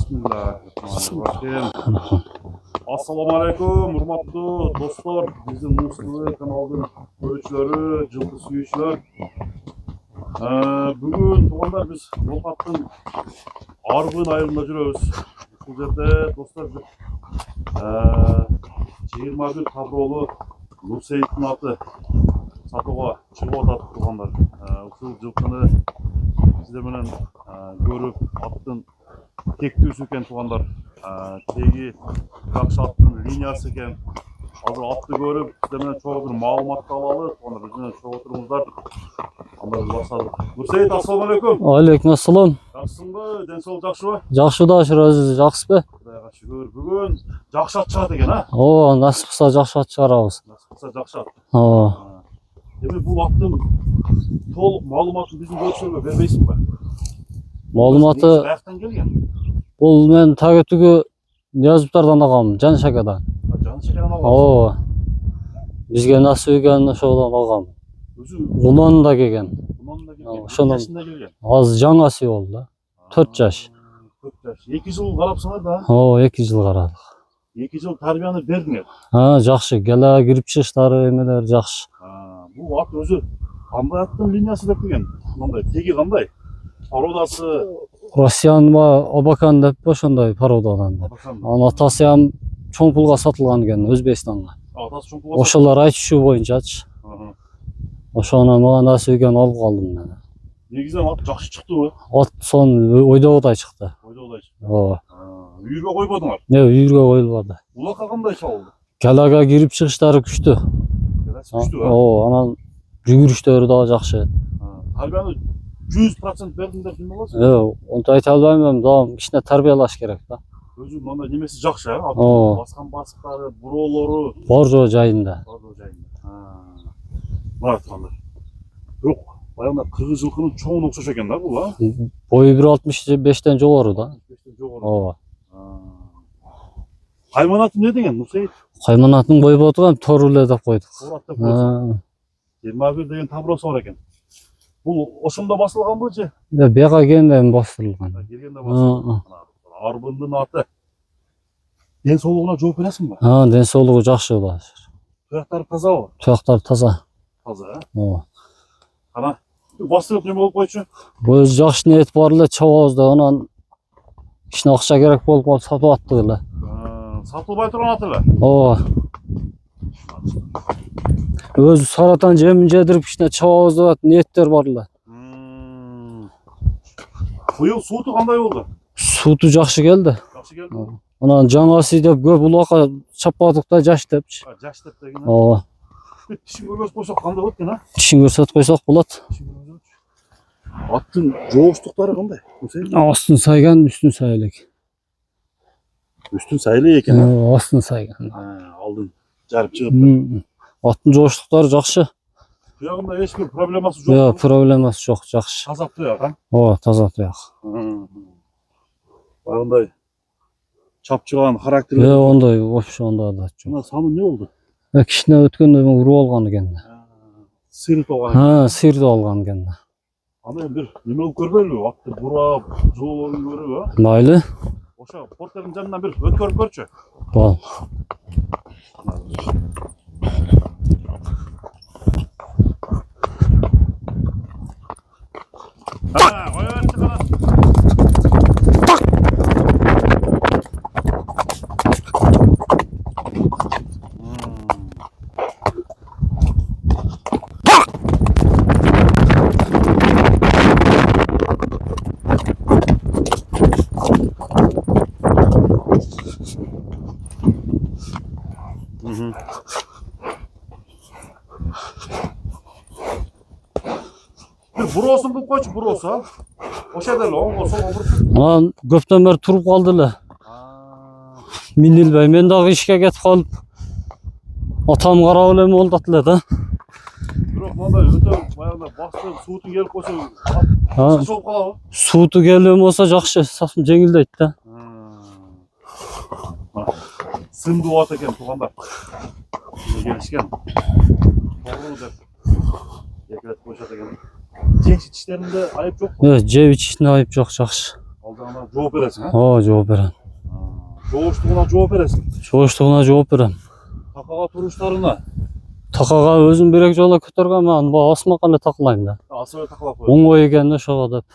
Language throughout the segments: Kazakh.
Bismillahirrahmanirrahim. Assalamu alaikum, hurmatlı dostlar, bizim Mustafa kanalının görüşleri, жылды suyuşlar. Bugün tuğanlar biz Yolqattın Arvın ayırında жүрөбүz. Бұл жерде достар 21 Тавролу Нұрсейіттің аты сатуға шығып атат туғандар. Ушул жылқыны сіздер менен көрүп, аттын тектүүсү экен туғандар. Теги жакшы аттын линиясы экен. Азыр атты көрүп, сіздер менен чогуу бир маалымат алалы. Туғандар биз менен чогуу отуруңуздар. Анда биз баштадык. Нұрсейит, ассаламу алейкум. Алейкум ассалам. Жакшысыңбы? Ден соолук жакшыбы? Жакшы да, жакшысызбы? Кудайга шүгүр. Бүгүн жакшы ат чыгат экен, Ооба, насип кылса жакшы ат чыгарабыз. Насип кылса жакшы ат. Ооба. Эми бул аттын толук маалыматын биздин көрүүчүлөргө бербейсиңби? Маалыматы Каяктан келген? бул мен тагетүгү Ниязовтардан алгам, Жаныш акадан. Жаныш акадан алгам. Ооба. Бизге насип экен ошодон алгам. Өзү Лунанда келген. Лунанда келген. Ошондон Жашында келген. азыр жаңасы болду да. 4 жаш. 4 жаш. 2 жыл карапсыңар да? Ооба, 2 жыл карадык. 2 жыл тарбияны бердиңер. Жакшы, гела кирип чыгыштары эмелер жакшы. Бул ат өзү кандай аттын линиясы деп келген? Мындай теги кандай? Породасы Россиянба Обакан деп ошондой породадан деп. Анын атасы ham чоң пулга сатылган экен Өзбекстанга. Атасы чоң пулга. Ошолор айтышуу боюнчачы. Ошону мага насип экен алып калдым мен. Негизинен ат жакшы чыктыбы? Ат сон ойдогудай чыкты. Ойдогудай чыкты. Ооба. Үйгө койбодуңар? Үйүргө коюлбады. Улакка кандай чабылды? Келага кирип чыгыштары күчтүү. Ооба, анан жүгүрүштөрү дагы жакшы. Тарбияны 100% бердим деп ким болосуң? Онтип айта албайм, дагы кичине тарбиялаш керек да. Өзү мындай немеси жакшы, баскан басыктары, буроолору Бар жоо жайында. Мына тугандар. Бирок баягында кыргыз жылкынын чоңуна окшош экен да бул, Бою 1.65тен жогору да. 65тен жогору. Ооба. Кайман аты эмне деген, Нурсейит? Кайман атын койбодук, эми Тору эле деп койдук. Тор ат деп койдук. 21 деген таброосу бар экен. Бул ошондо басылганбы же? Бияка келгенде басылган. Келгенде басылган. Арбындын аты. Ден соолугуна жооп бересиңби? Ден соолугу жакшы да. Туяктары тазабы? Туяктары таза. Таза, Ооба. Кана бастырып неме болуп койчу? Бул жакшы ниет бар эле чабабыз да, анан кичине акча керек болуп калып сатып аттык эле. Сатылбай турган ат эле? Ооба. Өзү саратан жемин жедирип кичине чабабыз деп ниеттер бар эле. Быйыл сууту кандай болду? Сууту жакшы келди. Жакшы келди. Анан жаңасы деп көп улакка чаппадык да, жаш депчи. Жаш деп деген. Ооба. Тишин көргөзүп койсок кандай болот экен, Тишин көрсөтүп койсок болот. Аттын жоостуктары кандай? Астын сайган, үстүн сайлык. Үстүн сайлы экен. Астын сайган. Алдын жарып чыгып. Аттын жоостуктары жакшы. Туягында эч бир проблемасы жок. Проблемасы жок, жакшы. Таза туяк, Ооба, таза туяк. Баягындай чапчыган характерлүү. Ондай, вообще ондай да жок. Мына саны не болду? Кичине өткөндө уруп алган экен. Сыйрып алган. Сыйрып алган экен. Аны бир неме болуп көрбөйлү? Атты бурап, жоолорун көрүп, Майлы. Ошо портердин жанынан бир өткөрүп көрчү. Бол. Коё берчи кана. Буроосун кылып койчу, буроосу. Ошо жерде эле оңго солго буруп. Анан көптөн бери туруп калды эле. Минилбей, мен дагы ишке кетип калып, атам карап эле болдот эле да. Бирок мындай өтө баягындай бастырып суутун келип койсо, чочулуп калабы? Сууту келген болсо жакшы, сапын жеңилдейт да. Сынды ат экен тугандар. Келишкен. Тору деп екілетіп қойшады екен. Жеңші тиштерінде айып жоқ па? Жеп içişinde ayıp жоқ, жақсы. Aldığına cevap veresin ha? Aa, жооп берем. Жоғыштығына жауап бересің. Жоғыштығына жооп берем. Тақаға тұрыштарына. Такага өзүм бирок жолу көтөргөм, анан баягы асмакка эле такылайм да. Асыбай тақалап қойды. Оңой экен да ошого деп.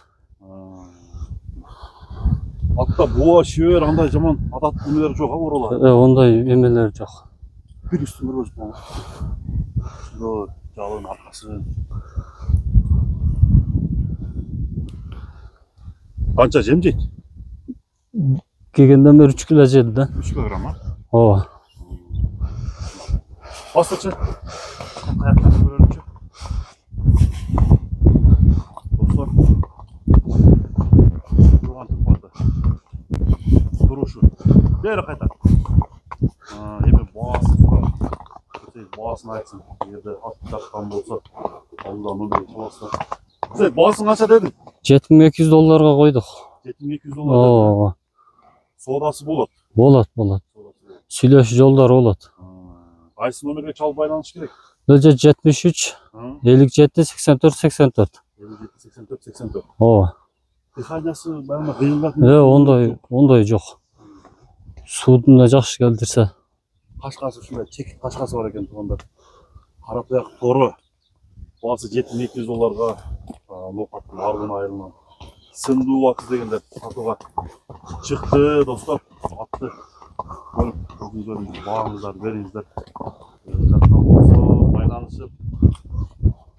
Атта буа, шебер, андай жаман адат күнелер жоқ, орала. Ондай эмелер жок. Bir üstüne özüm ama. Şurada calın arkası. Kança jem jeydi? Келгенден бери 3 кило жеди да. 3 kilogram ha? Ооба. Bastıkça. Kayaklarını bölünce. Dostlar. Durgan tutmadı. Duruşu. Beri kaytar. Hemen boğazı sonra. Boğazını açsın. Yerde at takkan bolsa. Allah'ın ömrü olsa. Güzel, boğazını aça dedin. $7200 койдук. $7200. Ооба. Sodası bolot. Болот. Сүйлөшүү жолдору болот. Qaysı nömerge çal baylanış gerek? 73 57 84 84. 57, 84, 84. Ооба. Dihanyası bana kıyıldak. Ондай жок. Суудун да жакшы келтирсе. Kaşkası şuraya çekik kaşkası var eken tuğanda. Karapayak toru. Bazı $7200'ga lokatın ardın ayrılan. Sındığı vakti degenler satuğa çıktı dostlar. Attı. Gözünüzü bağınızlar, verinizler. Жатқан болса, байланышып.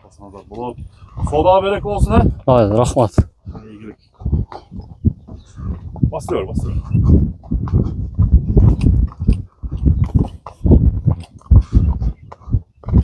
Басыңыздар болып. Сода берек olsun ha. Рахмат. İyilik. Bastırıyor.